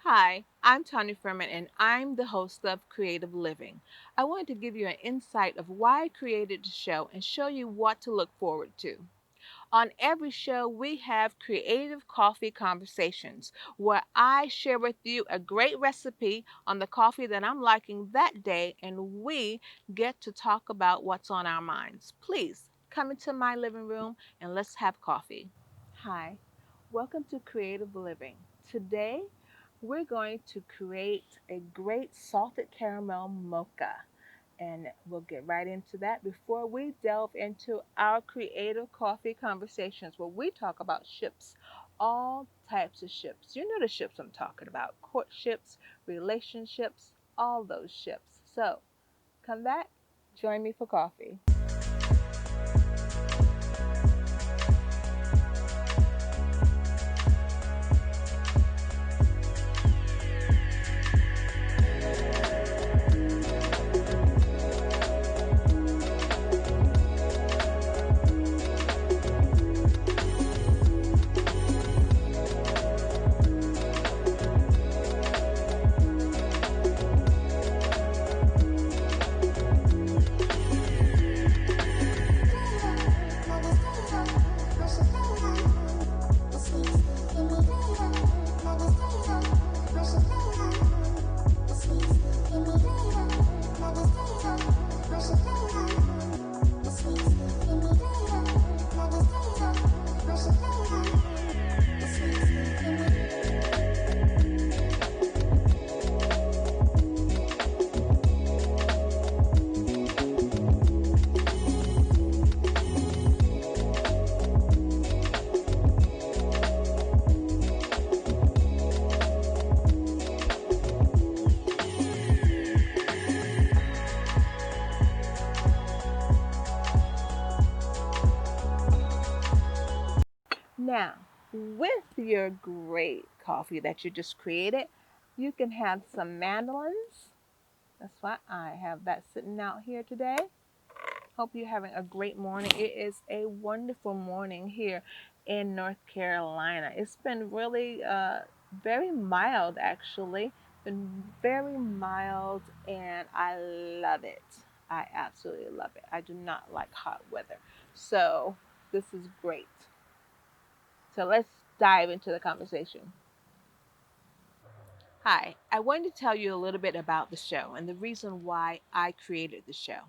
Hi, I'm Tanya Furman and I'm the host of Creative Living. I wanted to give you an insight of why I created the show and show you what to look forward to. On every show, we have creative coffee conversations where I share with you a great recipe on the coffee that I'm liking that day, and we get to talk about what's on our minds. Please come into my living room and let's have coffee. Hi, welcome to Creative Living. Today, we're going to create a great salted caramel mocha. And we'll get right into that before we delve into our creative coffee conversations where we talk about ships, all types of ships. You know the ships I'm talking about courtships, relationships, all those ships. So come back, join me for coffee. Now, with your great coffee that you just created, you can have some mandolins. That's why I have that sitting out here today. Hope you're having a great morning. It is a wonderful morning here in North Carolina. It's been really very mild, actually. Been very mild, and I love it. I absolutely love it. I do not like hot weather. So, this is great. So, let's dive into the conversation. Hi, I wanted to tell you a little bit about the show and the reason why I created the show.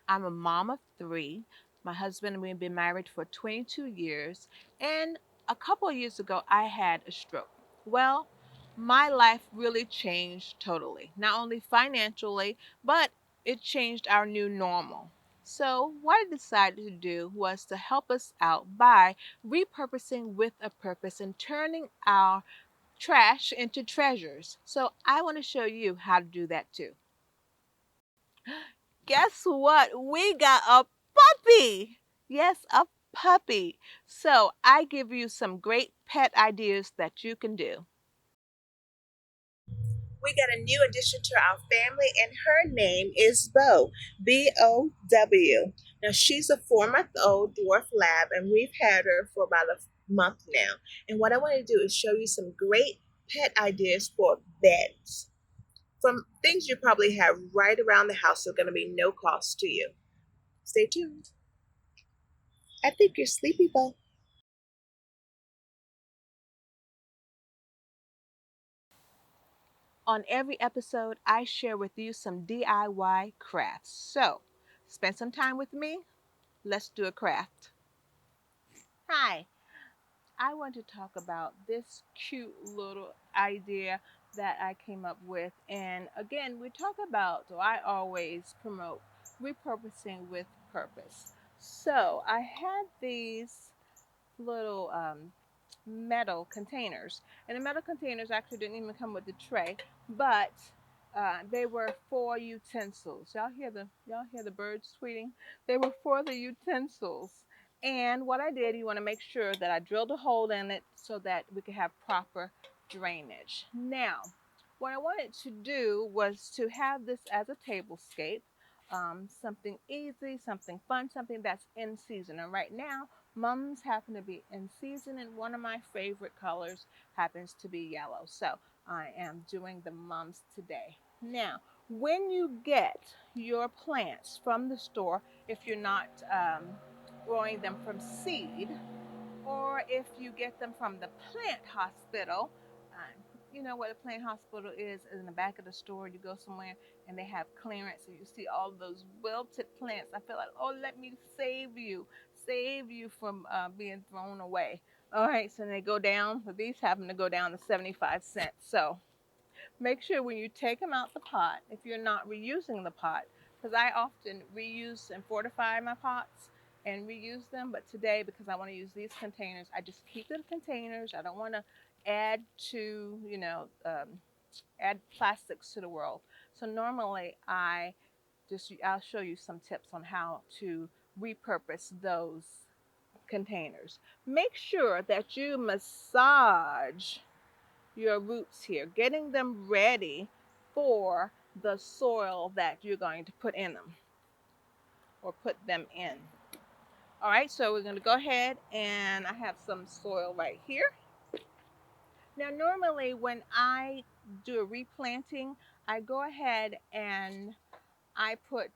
I'm a mom of three. My husband and we have been married for 22 years. And a couple of years ago, I had a stroke. Well, my life really changed totally, not only financially, but it changed our new normal. So, what I decided to do was to help us out by repurposing with a purpose and turning our trash into treasures. So, I want to show you how to do that too. Guess what? We got a puppy. Yes, a puppy. So I give you some great pet ideas that you can do. We got a new addition to our family, and her name is Bo, Bow. Now, she's a 4 month old dwarf lab, and we've had her for about a month now. And what I want to do is show you some great pet ideas for beds from things you probably have right around the house that are going to be no cost to you. Stay tuned. I think you're sleepy, Bo. On every episode, I share with you some DIY crafts. So, spend some time with me. Let's do a craft. Hi, I want to talk about this cute little idea that I came up with. And again, we talk about, or I always promote, repurposing with purpose. So, I had these little metal containers. And the metal containers actually didn't even come with the tray, but they were for utensils. Y'all hear the birds tweeting? They were for the utensils. And what I did, you want to make sure that I drilled a hole in it so that we could have proper drainage. Now, what I wanted to do was to have this as a tablescape, something easy, something fun, something that's in season. And right now, mums happen to be in season, and one of my favorite colors happens to be yellow. So I am doing the mums today. Now, when you get your plants from the store, if you're not growing them from seed, or if you get them from the plant hospital, you know what a plant hospital is in the back of the store. You go somewhere and they have clearance and you see all those wilted plants. I feel like, oh, let me save you from being thrown away. All right, so they go down, but these happen to go down to 75 cents. So make sure when you take them out the pot, if you're not reusing the pot, because I often reuse and fortify my pots and reuse them, but today, because I want to use these containers, I just keep the containers. I don't want to add to, add plastics to the world. So normally I'll show you some tips on how to repurpose those containers. Make sure that you massage your roots here, getting them ready for the soil that you're going to put in them or put them in. All right, so we're going to go ahead and I have some soil right here. Now, normally when I do a replanting, I go ahead and I put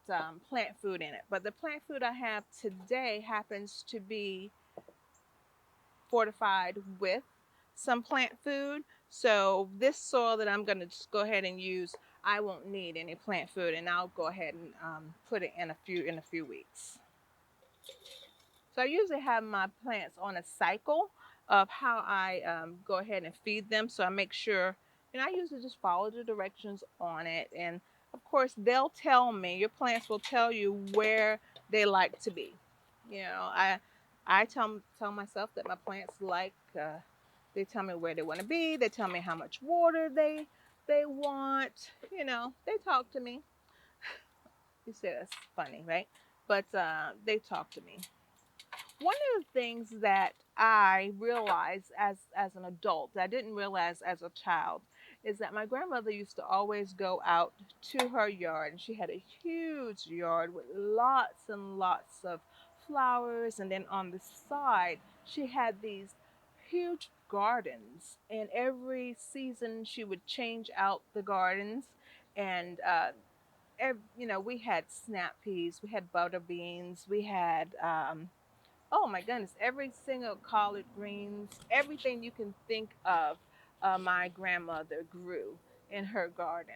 plant food in it. But the plant food I have today happens to be fortified with some plant food. So this soil that I'm going to just go ahead and use, I won't need any plant food, and I'll go ahead and put it in a few weeks. So I usually have my plants on a cycle of how I go ahead and feed them. So I make sure, and I usually just follow the directions on it. And of course, they'll tell me. Your plants will tell you where they like to be. You know, I tell myself that my plants like. They tell me where they want to be. They tell me how much water they want. You know, they talk to me. You say that's funny, right? But they talk to me. One of the things that I realized as an adult that I didn't realize as a child is that my grandmother used to always go out to her yard, and she had a huge yard with lots and lots of flowers, and then on the side she had these huge gardens, and every season she would change out the gardens. And we had snap peas, we had butter beans, we had oh my goodness, every single collard greens, everything you can think of, my grandmother grew in her garden.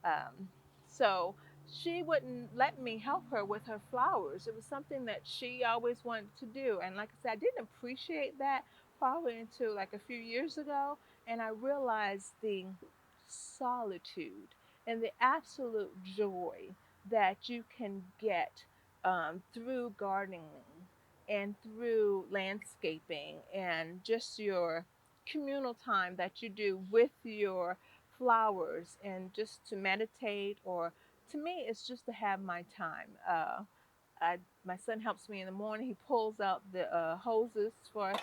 Um, so she wouldn't let me help her with her flowers. It was something that she always wanted to do. And like I said, I didn't appreciate that probably until like a few years ago. And I realized the solitude and the absolute joy that you can get through gardening and through landscaping and just your communal time that you do with your flowers and just to meditate, or to me it's just to have my time. My son helps me in the morning. He pulls out the hoses for us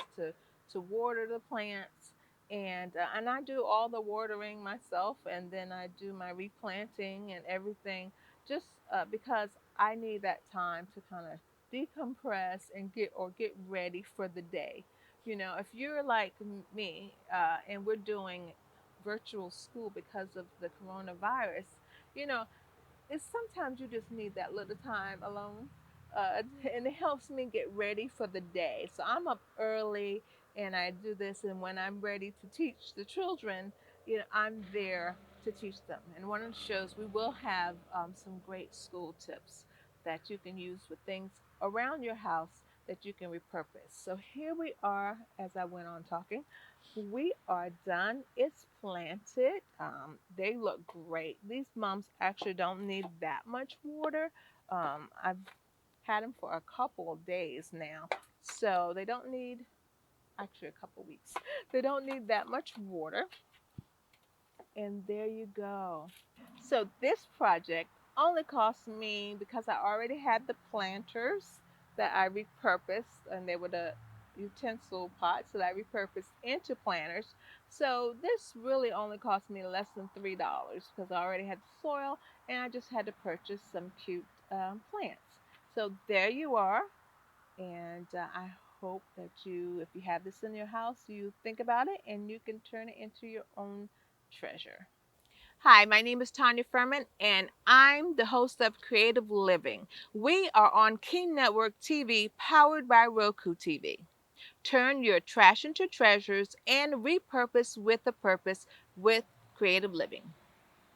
to water the plants, and I do all the watering myself, and then I do my replanting and everything, just because I need that time to kind of decompress and get ready for the day. You know, if you're like me, and we're doing virtual school because of the coronavirus, you know, it's sometimes you just need that little time alone, and it helps me get ready for the day. So I'm up early and I do this, and when I'm ready to teach the children, I'm there to teach them. And one of the shows we will have some great school tips that you can use with things around your house that you can repurpose. So here we are, as I went on talking, we are done. It's planted. They look great. These mums actually don't need that much water. I've had them for a couple of days now, so they don't need, actually a couple of weeks. They don't need that much water. And there you go. So this project only cost me, because I already had the planters that I repurposed, and they were the utensil pots that I repurposed into planters. So this really only cost me less than $3 because I already had the soil and I just had to purchase some cute plants. So there you are, and I hope that if you have this in your house, you think about it and you can turn it into your own treasure. Hi, my name is Tanya Furman, and I'm the host of Creative Living. We are on King Network TV, powered by Roku TV. Turn your trash into treasures and repurpose with a purpose with Creative Living.